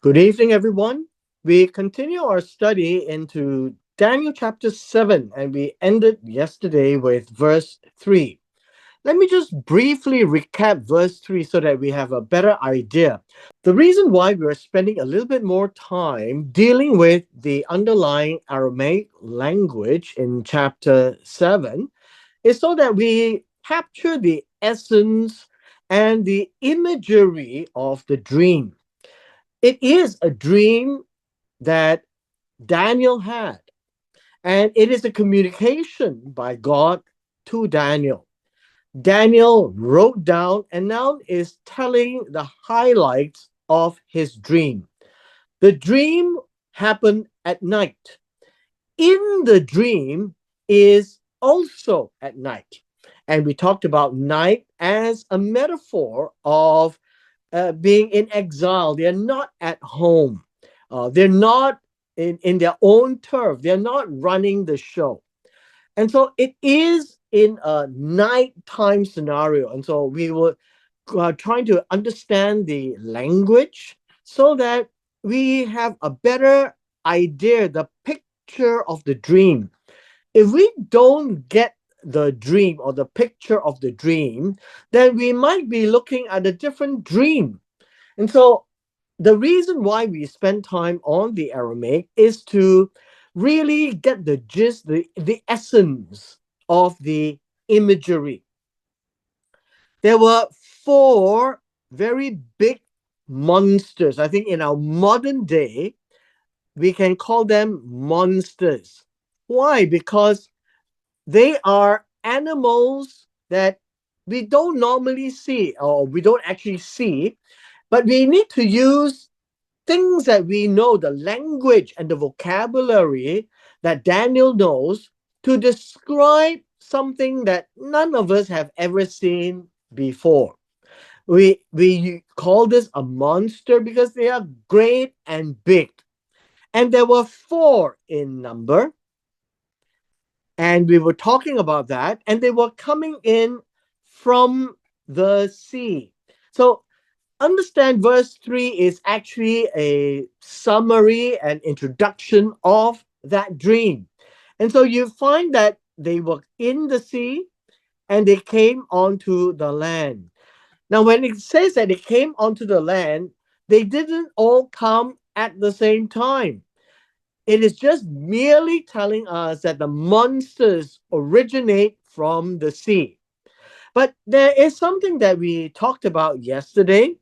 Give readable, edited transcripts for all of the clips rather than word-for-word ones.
Good evening, everyone. We continue our study into Daniel chapter 7, and we ended yesterday with verse 3. Let me just briefly recap verse 3 so that we have a better idea. The reason why we're spending a little bit more time dealing with the underlying Aramaic language in chapter 7 is so that we capture the essence and the imagery of the dream. It is a dream that Daniel had, and it is a communication by God to Daniel. Daniel wrote down and now is telling the highlights of his dream. The dream happened at night. In the dream is also at night. And we talked about night as a metaphor of being in exile. They're not at home. They're not in their own turf. They're not running the show. And so it is in a nighttime scenario. And so we were trying to understand the language so that we have a better idea, the picture of the dream. If we don't get the dream or the picture of the dream, then we might be looking at a different dream. And so the reason why we spend time on the Aramaic is to really get the gist, the essence of the imagery. There were four very big monsters. I think in our modern day, we can call them monsters. Why? Because they are animals that we don't normally see, or we don't actually see, but we need to use things that we know, the language and the vocabulary that Daniel knows to describe something that none of us have ever seen before. We call this a monster because they are great and big. And there were four in number. And we were talking about that. And they were coming in from the sea. So understand verse 3 is actually a summary and introduction of that dream. And so you find that they were in the sea and they came onto the land. Now, when it says that they came onto the land, they didn't all come at the same time. It is just merely telling us that the monsters originate from the sea. But there is something that we talked about yesterday,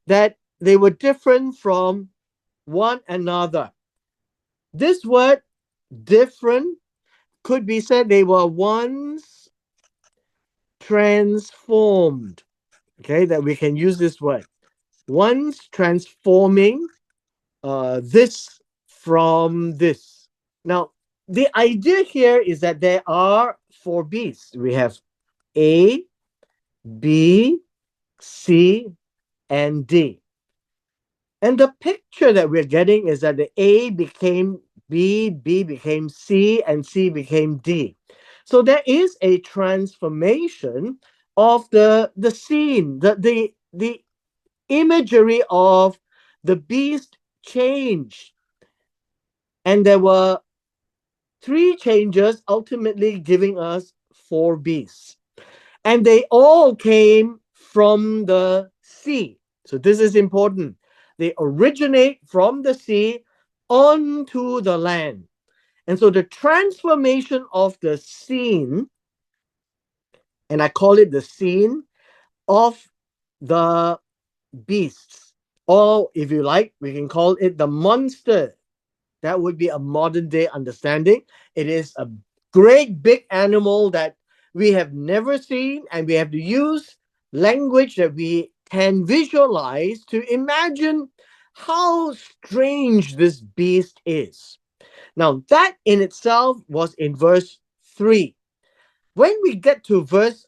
that they were different from one another. This word different could be said they were once transformed. Okay, that we can use this word. Once transforming this from this. Now, the idea here is that there are four beasts. We have A, B, C, and D. And the picture that we're getting is that the A became B, B became C, and C became D. So there is a transformation of the scene, the imagery of the beast changed. And there were three changes, ultimately giving us four beasts. And they all came from the sea. So this is important. They originate from the sea onto the land. And so the transformation of the scene, and I call it the scene of the beasts, or if you like, we can call it the monster. That would be a modern day understanding. It is a great big animal that we have never seen, and we have to use language that we can visualize to imagine how strange this beast is. Now, that in itself was in verse 3. When we get to verse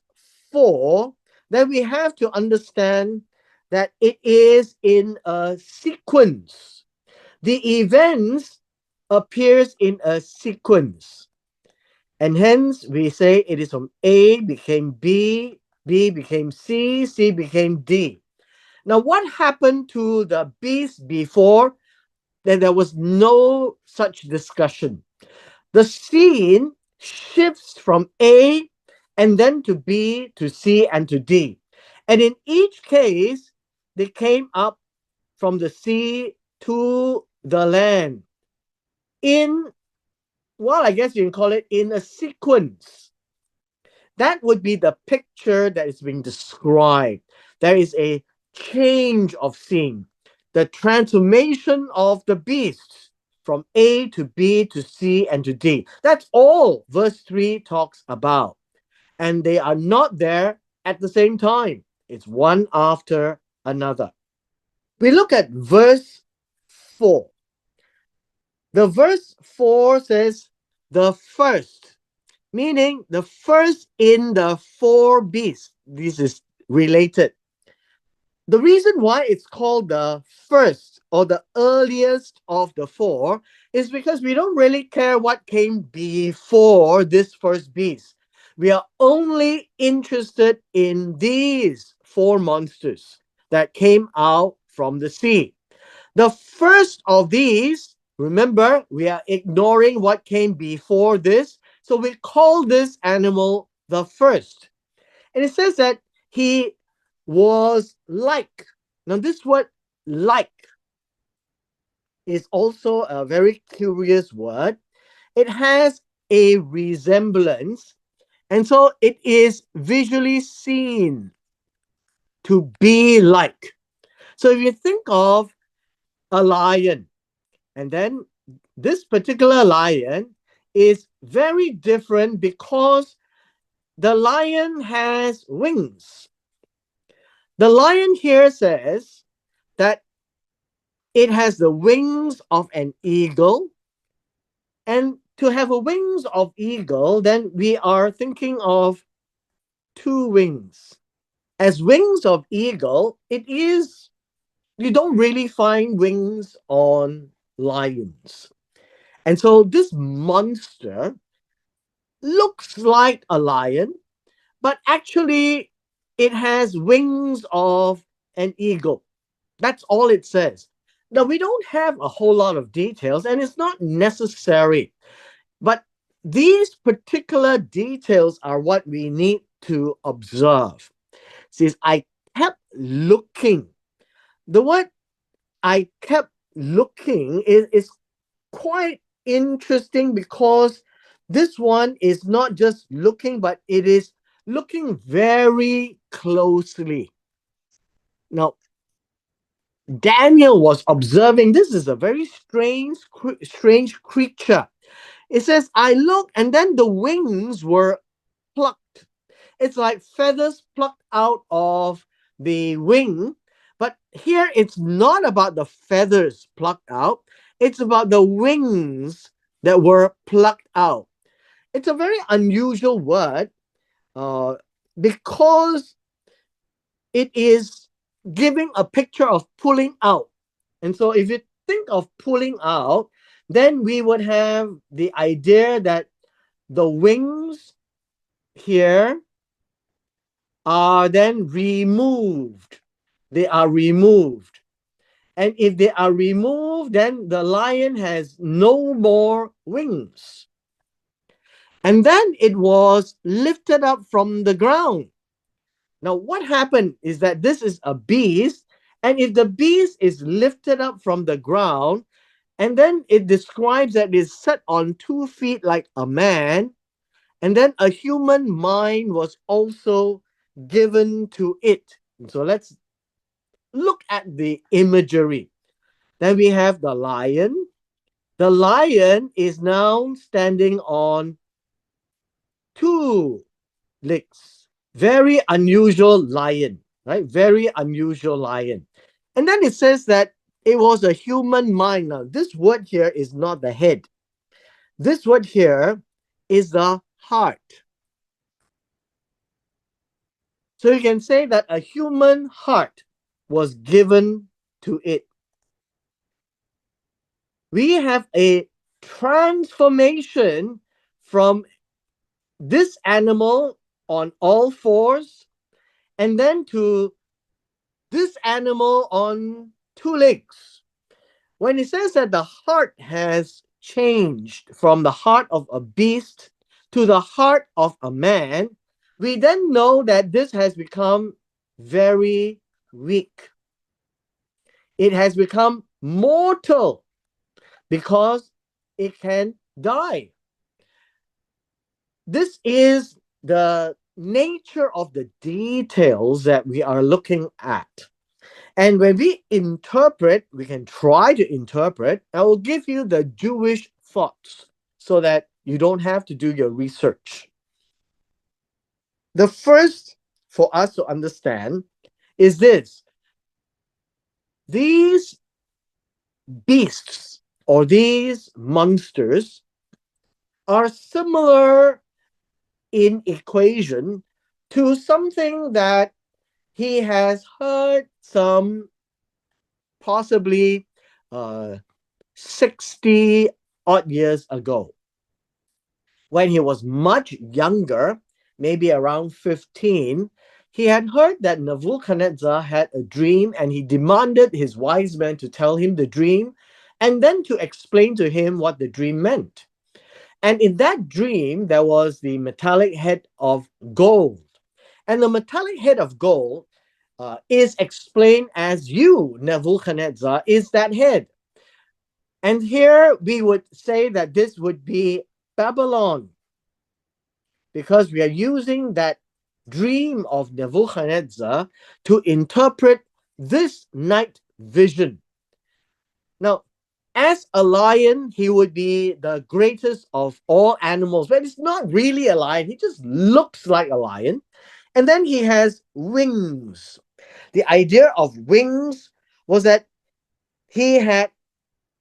4, then we have to understand that it is in a sequence. The events appears in a sequence. And hence we say it is from A became B, B became C, C became D. Now, what happened to the beast before then there was no such discussion. The scene shifts from A and then to B to C and to D. And in each case, they came up from the sea to the land in, well, I guess you can call it in a sequence. That would be the picture that is being described. There is a change of scene, the transformation of the beasts from A to B to C and to D. That's all verse 3 talks about. And they are not there at the same time, it's one after another. We look at verse 4. The verse 4 says, the first, meaning the first in the four beasts. This is related. The reason why it's called the first or the earliest of the four is because we don't really care what came before this first beast. We are only interested in these four monsters that came out from the sea. The first of these, remember, we are ignoring what came before this. So we call this animal the first. And it says that he was like. Now, this word like is also a very curious word. It has a resemblance, and so it is visually seen to be like. So if you think of a lion, and then this particular lion is very different because the lion has wings. The lion here says that it has the wings of an eagle. And to have a wings of eagle, then we are thinking of two wings. As wings of eagle, it is, you don't really find wings on lions. And so this monster looks like a lion, but actually it has wings of an eagle. That's all it says. Now, we don't have a whole lot of details, and it's not necessary, but these particular details are what we need to observe. Since I kept looking, the word I kept looking is quite interesting because this one is not just looking, but it is looking very closely. Now, Daniel was observing this is a very strange creature. It says, I look, and then the wings were plucked. It's like feathers plucked out of the wing. But here it's not about the feathers plucked out, it's about the wings that were plucked out. It's a very unusual word uh, because it is giving a picture of pulling out. And so if you think of pulling out, then we would have the idea that the wings here are then removed. They are removed. And if they are removed, then the lion has no more wings. And then it was lifted up from the ground. Now, what happened is that this is a beast, and if the beast is lifted up from the ground, and then it describes that it's set on 2 feet like a man, and then a human mind was also given to it. So let's look at the imagery. Then we have the lion. The lion is now standing on two legs. Very unusual lion, right? Very unusual lion. And then it says that it was a human mind. Now, this word here is not the head. This word here is the heart. So you can say that a human heart was given to it. We have a transformation from this animal on all fours and then to this animal on two legs. When it says that the heart has changed from the heart of a beast to the heart of a man, we then know that this has become very weak. It has become mortal because it can die. This is the nature of the details that we are looking at. And when we interpret, we can try to interpret. I will give you the Jewish thoughts so that you don't have to do your research. The first for us to understand is this: these beasts or these monsters are similar in equation to something that he has heard some possibly uh, 60 odd years ago. When he was much younger, maybe around 15, he had heard that Nebuchadnezzar had a dream and he demanded his wise men to tell him the dream and then to explain to him what the dream meant. And in that dream, there was the metallic head of gold. And the metallic head of gold is explained as you, Nebuchadnezzar, is that head. And here we would say that this would be Babylon, because we are using that dream of Nebuchadnezzar to interpret this night vision. Now, as a lion, he would be the greatest of all animals, but it's not really a lion. He just looks like a lion. And then he has wings. The idea of wings was that he had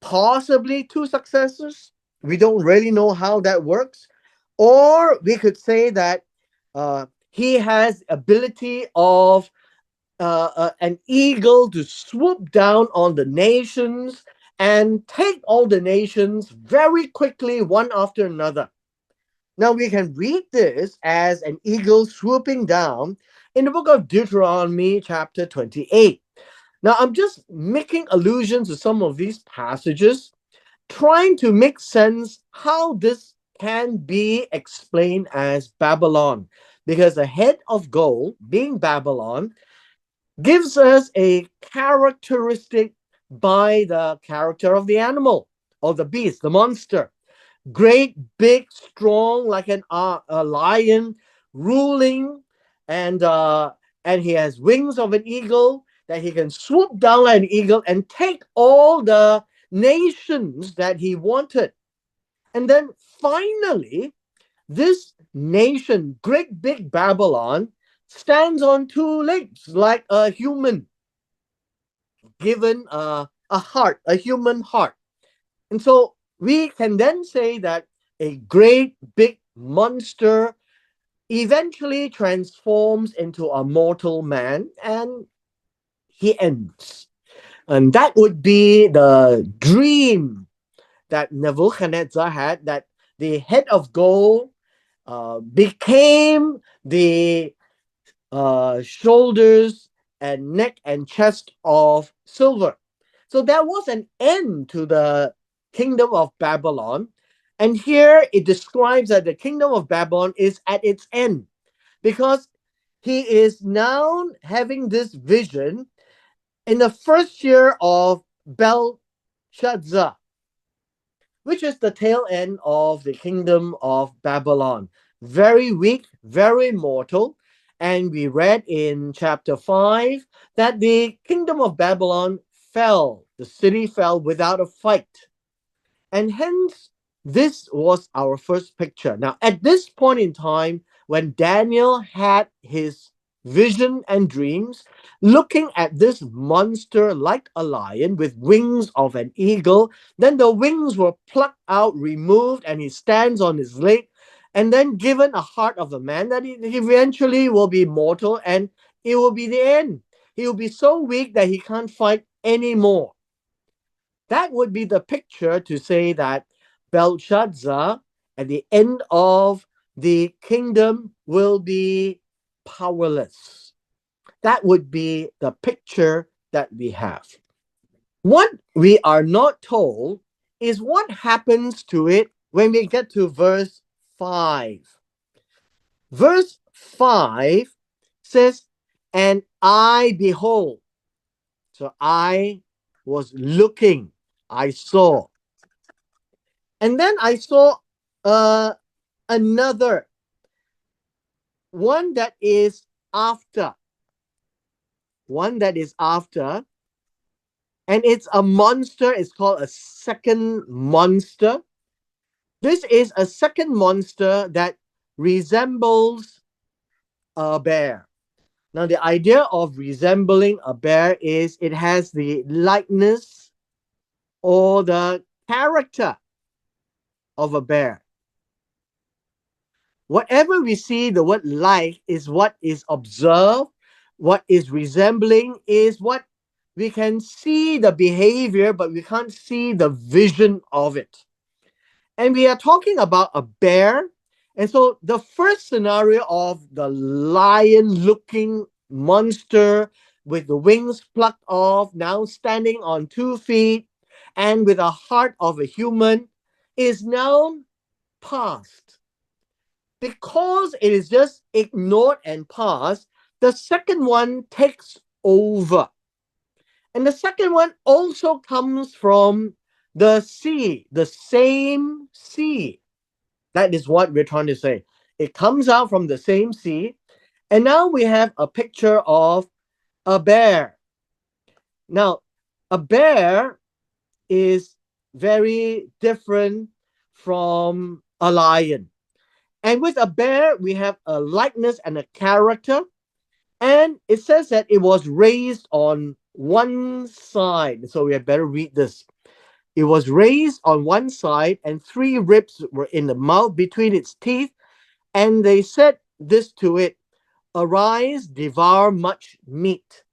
possibly two successors. We don't really know how that works. Or we could say that he has ability of an eagle to swoop down on the nations and take all the nations very quickly, one after another. Now we can read this as an eagle swooping down in the book of Deuteronomy, chapter 28. Now I'm just making allusions to some of these passages, trying to make sense how this can be explained as Babylon, because the head of gold, being Babylon, gives us a characteristic by the character of the animal or the beast, the monster. Great, big, strong, like a lion, ruling, and and he has wings of an eagle that he can swoop down like an eagle and take all the nations that he wanted. And then finally, this nation, great big Babylon, stands on two legs like a human, given a heart, a human heart. And so we can then say that a great big monster eventually transforms into a mortal man and he ends. And that would be the dream that Nebuchadnezzar had, that the head of gold became the shoulders and neck and chest of silver. So there was an end to the kingdom of Babylon. And here it describes that the kingdom of Babylon is at its end because he is now having this vision in the first year of Belshazzar, which is the tail end of the kingdom of Babylon. Very weak, very mortal. And we read in chapter 5 that the kingdom of Babylon fell, the city fell without a fight. And hence, this was our first picture. Now, at this point in time, when Daniel had his vision and dreams, looking at this monster like a lion with wings of an eagle, then the wings were plucked out, removed, and he stands on his leg, and then given a heart of a man that he eventually will be mortal and it will be the end. He will be so weak that he can't fight anymore. That would be the picture to say that Belshazzar, at the end of the kingdom, will be powerless. That would be the picture that we have. What we are not told is what happens to it when we get to verse 5. Verse 5 says, "And I behold." So I was looking, I saw. And then I saw uh, another one that is after. One that is after. And it's a monster. It's called a second monster. This is a second monster that resembles a bear. Now, the idea of resembling a bear is it has the likeness or the character of a bear. Whatever we see, the word like is what is observed, what is resembling is what we can see the behavior, but we can't see the vision of it. And we are talking about a bear. And so the first scenario of the lion looking monster with the wings plucked off, now standing on 2 feet and with a heart of a human, is now past. Because it is just ignored and passed, the second one takes over. And the second one also comes from the sea, the same sea. That is what we're trying to say. It comes out from the same sea. And now we have a picture of a bear. Now, a bear is very different from a lion. And with a bear, we have a likeness and a character. And it says that it was raised on one side. So we had better read this. It was raised on one side, and 3 ribs were in the mouth between its teeth. And they said this to it: "Arise, devour much meat."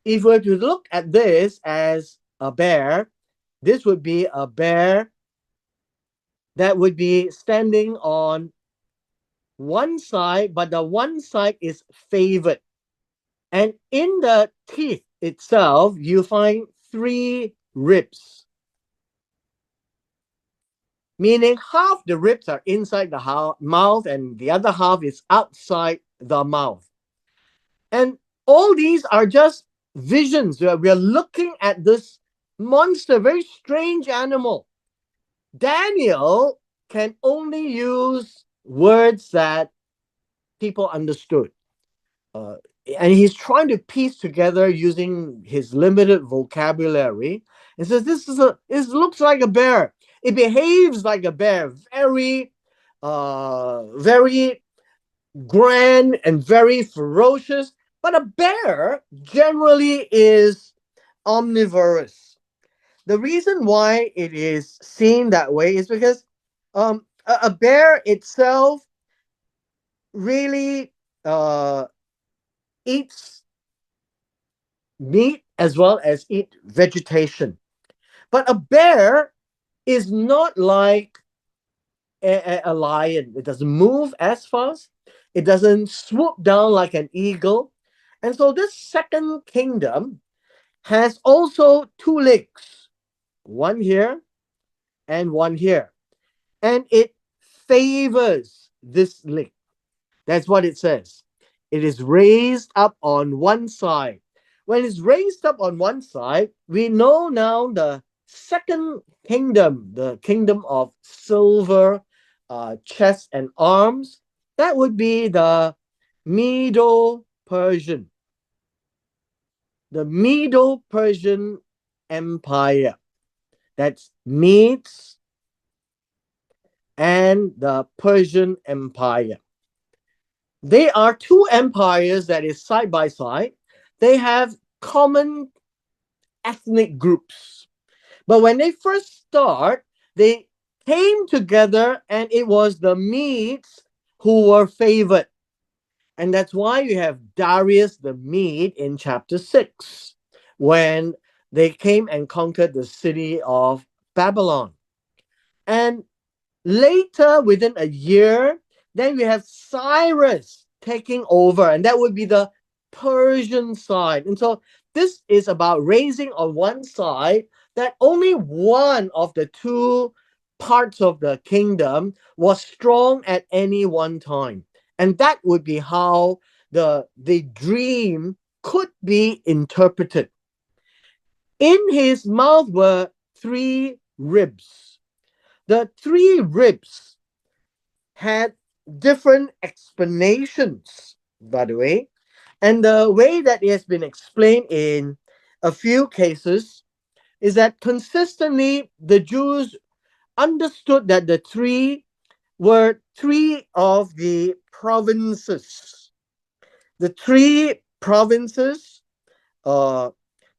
If we were to look at this as a bear, this would be a bear that would be standing on one side, but the one side is favored. And in the teeth itself, you find 3 ribs, meaning half the ribs are inside the mouth and the other half is outside the mouth. And all these are just visions. We are looking at this monster, very strange animal. Daniel can only use words that people understood. Uh, and he's trying to piece together using his limited vocabulary and says this looks like a bear. It behaves like a bear, very grand and very ferocious. But a bear generally is omnivorous. The reason why it is seen that way is because a bear itself really eats meat as well as eat vegetation. But a bear is not like a lion. It doesn't move as fast. It doesn't swoop down like an eagle. And so this second kingdom has also 2 legs, one here and one here. And it favors this leg. That's what it says. It is raised up on one side. When it's raised up on one side, we know now the second kingdom, the kingdom of silver, chest and arms. That would be the Medo Persian. The Medo Persian Empire. That's Medes and the Persian Empire. They are 2 empires that is side by side. They have common ethnic groups. But when they first start, they came together and it was the Medes who were favored. And that's why you have Darius the Mede in chapter 6, when they came and conquered the city of Babylon. And later, within a year, then we have Cyrus taking over, and that would be the Persian side. And so this is about raising on one side that only one of the two parts of the kingdom was strong at any one time. And that would be how the dream could be interpreted. In his mouth were three ribs. The three ribs had different explanations, by the way. And the way that it has been explained in a few cases is that consistently the Jews understood that the three were three of the provinces. The three provinces uh,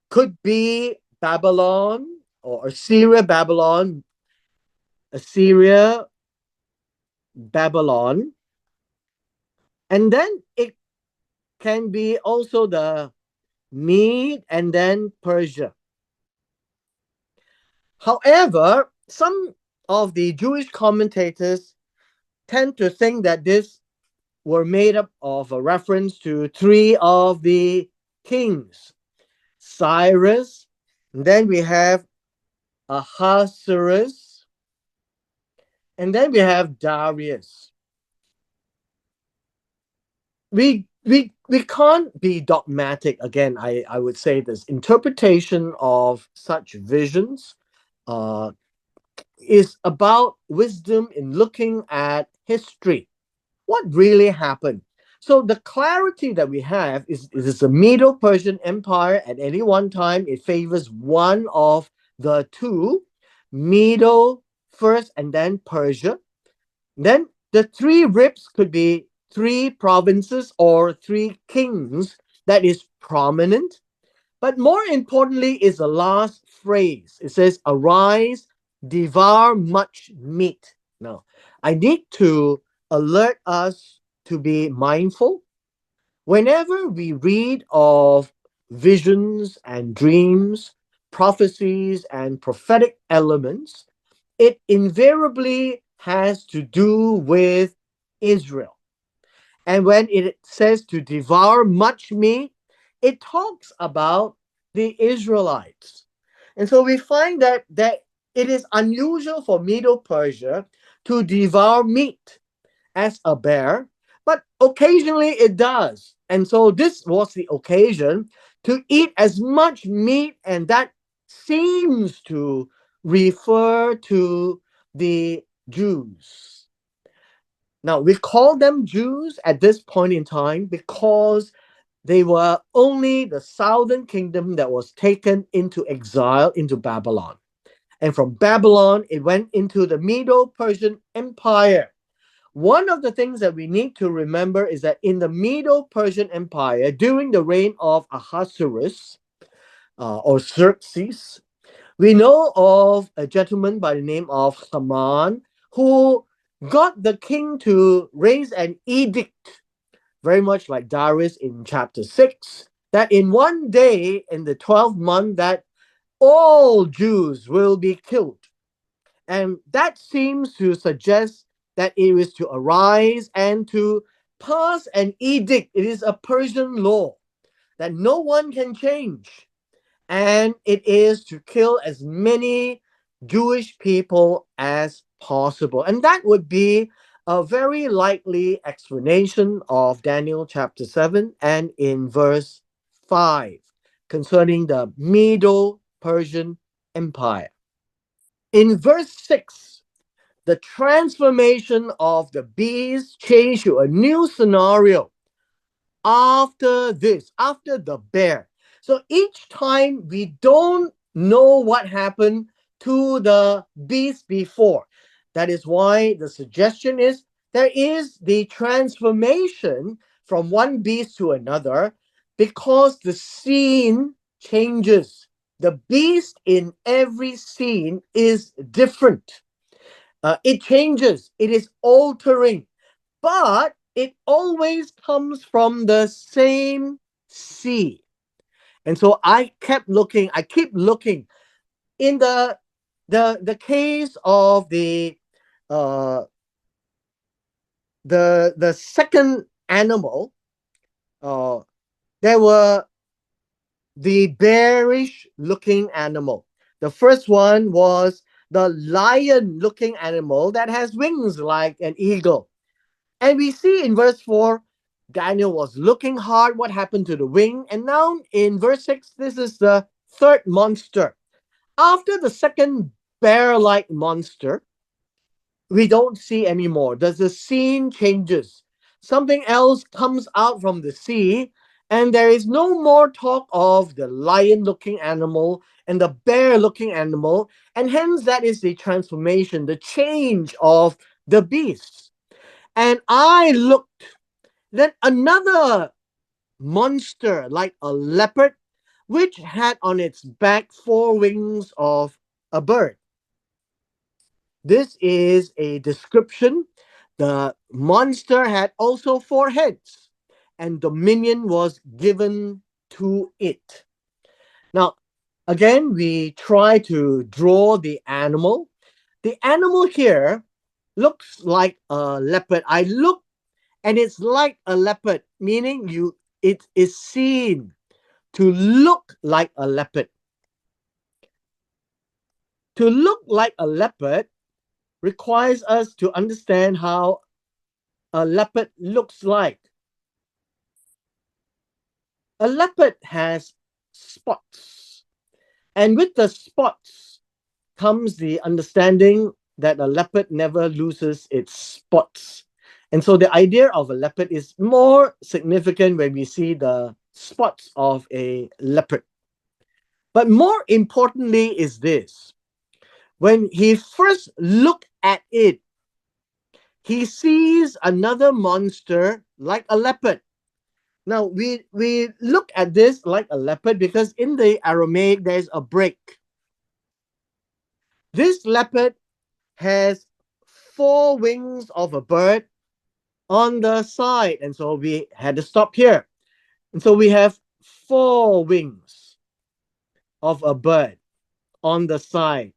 could be Babylon or Assyria, Babylon, Assyria, Babylon, and then it can be also the Mede and then Persia. However, some of the Jewish commentators tend to think that this were made up of a reference to three of the kings, Cyrus, and then we have Ahasuerus, and then we have Darius. We can't be dogmatic. Again, I would say this interpretation of such visions uh, is about wisdom in looking at history. What really happened? So the clarity that we have is it is the Medo-Persian Empire at any one time. It favors one of the two, Medo first and then Persia. Then the three ribs could be three provinces or three kings that is prominent. But more importantly is the last phrase. It says, arise, devour much meat. Now, I need to alert us to be mindful. Whenever we read of visions and dreams, prophecies and prophetic elements, it invariably has to do with Israel. And when it says to devour much meat, it talks about the Israelites. And so we find that it is unusual for Medo Persia to devour meat as a bear, but occasionally it does. And so this was the occasion to eat as much meat, and that seems to refer to the Jews. Now, we call them Jews at this point in time because they were only the southern kingdom that was taken into exile into Babylon. And from Babylon, it went into the Medo-Persian Empire. One of the things that we need to remember is that in the Medo-Persian Empire, during the reign of Ahasuerus or Xerxes, we know of a gentleman by the name of Haman who got the king to raise an edict, very much like Darius in chapter 6, that in one day in the 12th month that all Jews will be killed. And that seems to suggest that it is to arise and to pass an edict. It is a Persian law that no one can change. And it is to kill as many Jewish people as possible. And that would be a very likely explanation of Daniel chapter 7 and in verse 5 concerning the Medo Persian Empire. In verse 6, the transformation of the beast changed to a new scenario after this, after the bear. So each time we don't know what happened to the beast before. That is why the suggestion is there is the transformation from one beast to another because the scene changes. The beast in every scene is different. It changes, it is altering, but it always comes from the same seed. And so I keep looking in the case of uh the second animal. uh there were the bearish looking animal. The first one was the lion looking animal that has wings like an eagle. And we see in verse 4, Daniel was looking hard what happened to the wing. And now in verse 6, this is the third monster. After the second bear like monster, we don't see anymore. The scene changes. Something else comes out from the sea, and there is no more talk of the lion looking animal and the bear looking animal. And hence, that is the transformation, the change of the beast. And I looked, then another monster like a leopard, which had on its back four wings of a bird. This is a description. The monster had also four heads, and dominion was given to it. Now, again, we try to draw the animal. The animal here looks like a leopard. I look and it's like a leopard, meaning it is seen to look like a leopard. To look like a leopard requires us to understand how a leopard looks like. A leopard has spots, and with the spots comes the understanding that a leopard never loses its spots. And so the idea of a leopard is more significant when we see the spots of a leopard. But more importantly is this: when he first looked at it, he sees another monster like a leopard. Now we look at this like a leopard because in the Aramaic there's a break. This leopard has four wings of a bird on the side, and so we had to stop here. And so we have four wings of a bird on the side.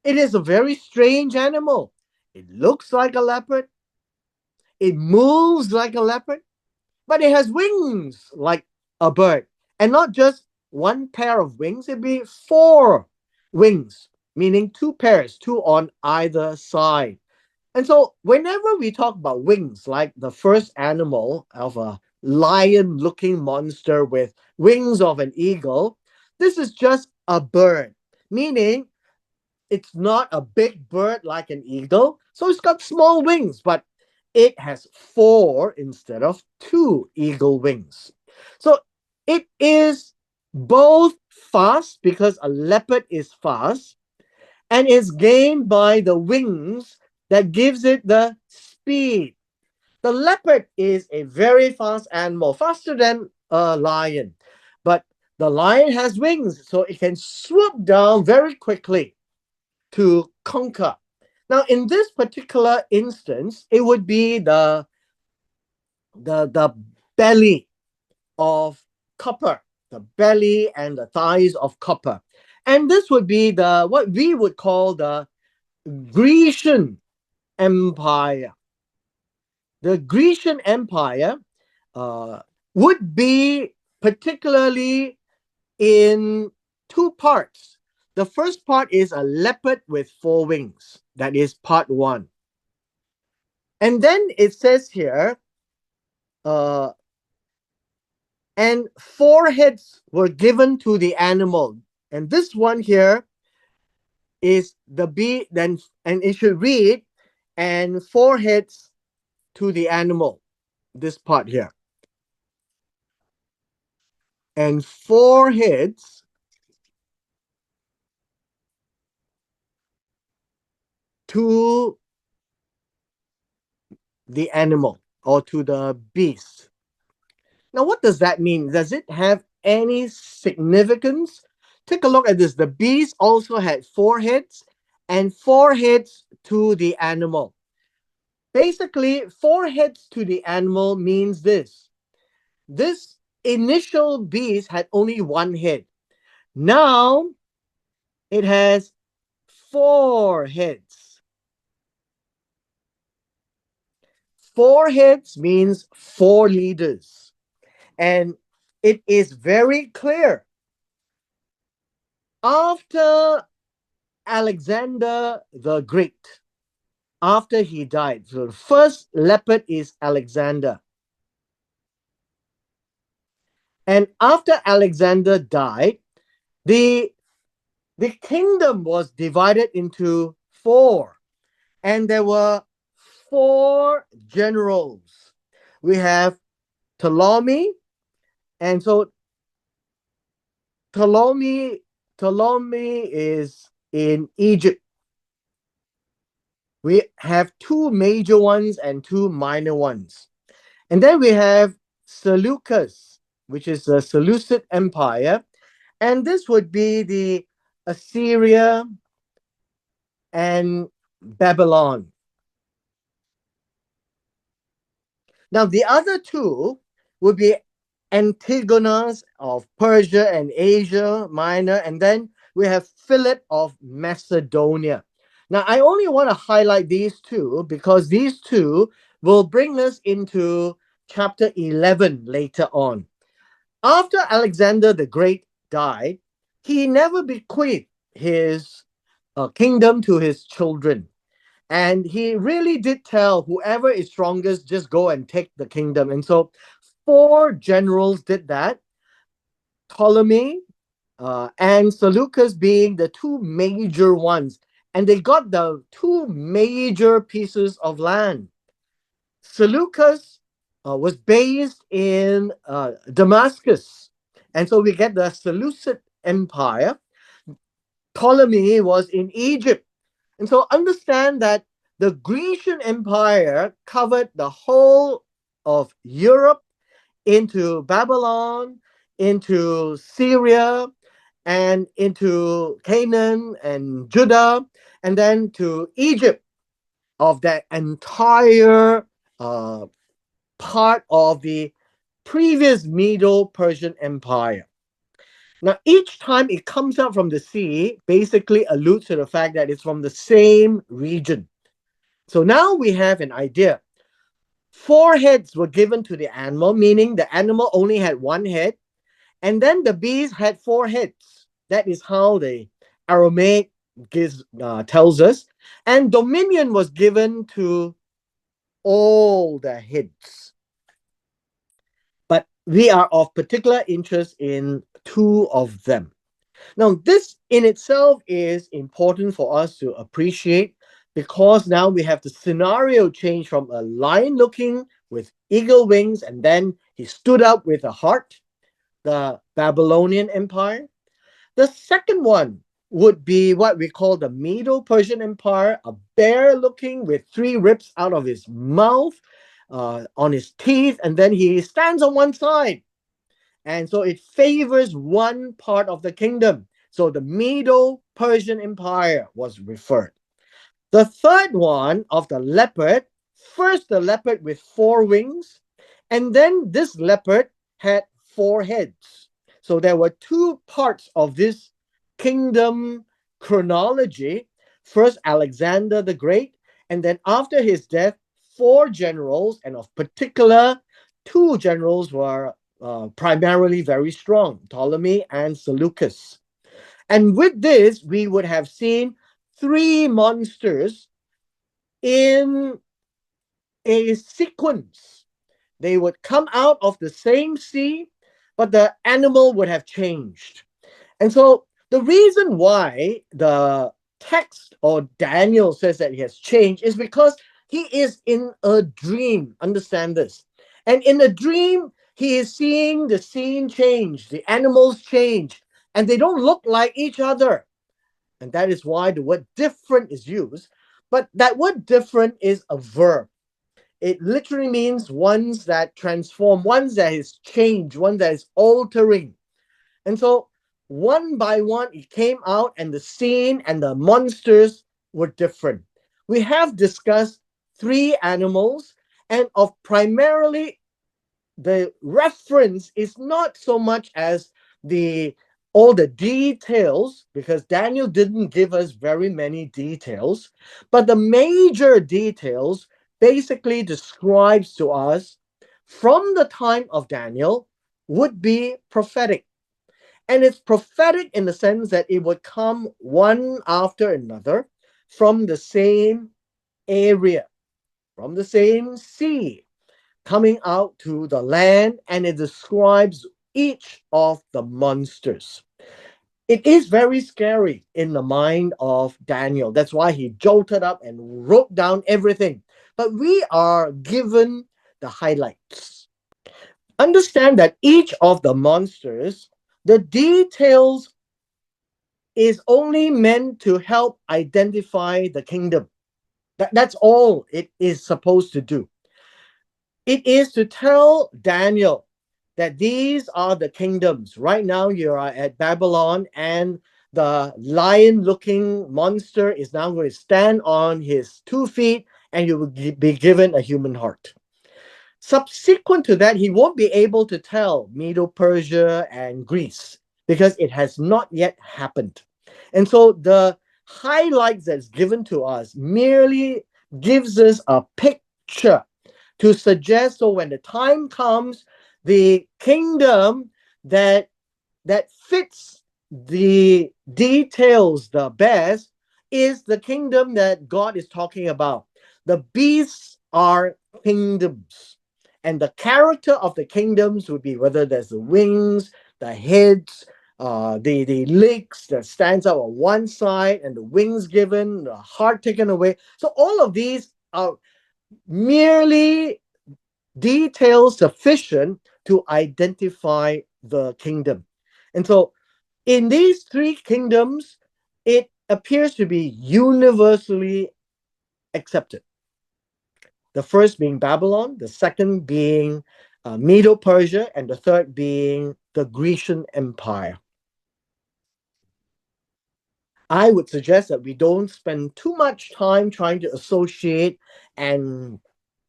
It is a very strange animal. It looks like a leopard. It moves like a leopard, but it has wings like a bird. And not just one pair of wings, it'd be four wings, meaning two pairs, two on either side. And so, whenever we talk about wings, like the first animal of a lion looking monster with wings of an eagle, this is just a bird, meaning it's not a big bird like an eagle. So, it's got small wings, but it has four instead of two eagle wings. So, it is both fast because a leopard is fast and is gained by the wings that gives it the speed. The leopard is a very fast animal, faster than a lion. But the lion has wings, so it can swoop down very quickly to conquer. Now, in this particular instance, it would be the belly of copper, the belly and the thighs of copper. And this would be the what we would call the Grecian Empire. The Grecian Empire uh, would be particularly in two parts. The first part is a leopard with four wings. That is part one. And then it says here, uh, and four heads were given to the animal. And this one here is the bee, then, and it should read, and four heads to the animal. This part here. And four heads to the animal or to the beast. Now, what does that mean? Does it have any significance? Take a look at this. The beast also had four heads and four heads to the animal. Basically, four heads to the animal means this. This initial beast had only one head. Now it has four heads. Four heads means four leaders. And it is very clear. After Alexander the Great, after he died, so the first leopard is Alexander. And after Alexander died, the, the kingdom was divided into four, and there were four generals. We have Ptolemy, and so Ptolemy is in Egypt. We have two major ones and two minor ones. And then we have Seleucus, which is the Seleucid Empire. And this would be the Assyria and Babylon. Now, the other two would be Antigonus of Persia and Asia Minor, and then we have Philip of Macedonia. Now, I only want to highlight these two because these two will bring us into chapter 11 later on. After Alexander the Great died, he never bequeathed his kingdom to his children. And he really did tell whoever is strongest, just go and take the kingdom. And so four generals did that. Ptolemy and Seleucus being the two major ones. And they got the two major pieces of land. Seleucus was based in Damascus. And so we get the Seleucid Empire. Ptolemy was in Egypt. And so understand that the Grecian Empire covered the whole of Europe into Babylon, into Syria, and into Canaan and Judah, and then to Egypt, of that entire part of the previous Medo Persian Empire. Now, each time it comes out from the sea, basically alludes to the fact that it's from the same region. So now we have an idea. Four heads were given to the animal, meaning the animal only had one head, and then the beast had four heads. That is how the Aramaic tells us. And dominion was given to all the heads. But we are of particular interest in two of them. Now, this in itself is important for us to appreciate because now we have the scenario change from a lion looking with eagle wings, and then he stood up with a heart, the Babylonian Empire. The second one would be what we call the Medo-Persian Empire, a bear looking with three ribs out of his mouth, on his teeth, and then he stands on one side. And so it favors one part of the kingdom. So the Medo-Persian Empire was referred. The third one of the leopard, first the leopard with four wings, and then this leopard had four heads. So there were two parts of this kingdom chronology. First, Alexander the Great, and then after his death, four generals, and of particular, two generals were primarily very strong, Ptolemy and Seleucus. And with this, we would have seen three monsters in a sequence. They would come out of the same sea, but the animal would have changed. And so the reason why the text or Daniel says that he has changed is because he is in a dream. Understand this. And in a dream, he is seeing the scene change, the animals change, and they don't look like each other. And that is why the word different is used. But that word different is a verb. It literally means ones that transform, ones that is changed, one that is altering. And so one by one, it came out, and the scene and the monsters were different. We have discussed three animals, and of primarily the reference is not so much as the all the details, because Daniel didn't give us very many details, but the major details basically describes to us from the time of Daniel would be prophetic. And it's prophetic in the sense that it would come one after another from the same area, from the same sea, coming out to the land, and it describes each of the monsters. It is very scary in the mind of Daniel. That's why he jolted up and wrote down everything. But we are given the highlights. Understand that each of the monsters, the details is only meant to help identify the kingdom. That's all it is supposed to do. It is to tell Daniel that these are the kingdoms. Right now, you are at Babylon, and the lion looking monster is now going to stand on his 2 feet, and you will be given a human heart. Subsequent to that, he won't be able to tell Medo Persia and Greece because it has not yet happened. And so the highlights that's given to us merely gives us a picture to suggest, so when the time comes, the kingdom that fits the details the best is the kingdom that God is talking about. The beasts are kingdoms, and the character of the kingdoms would be whether there's the wings, the heads, the legs that stands out on one side, and the wings given, the heart taken away. So all of these are merely details sufficient to identify the kingdom. And so in these three kingdoms, it appears to be universally accepted. The first being Babylon, the second being Medo Persia, and the third being the Grecian Empire. I would suggest that we don't spend too much time trying to associate and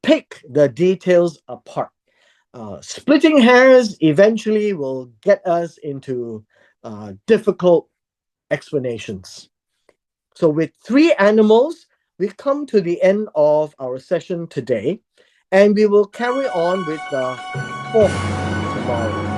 pick the details apart. Splitting hairs eventually will get us into difficult explanations. So, with three animals, we come to the end of our session today, and we will carry on with the fourth tomorrow.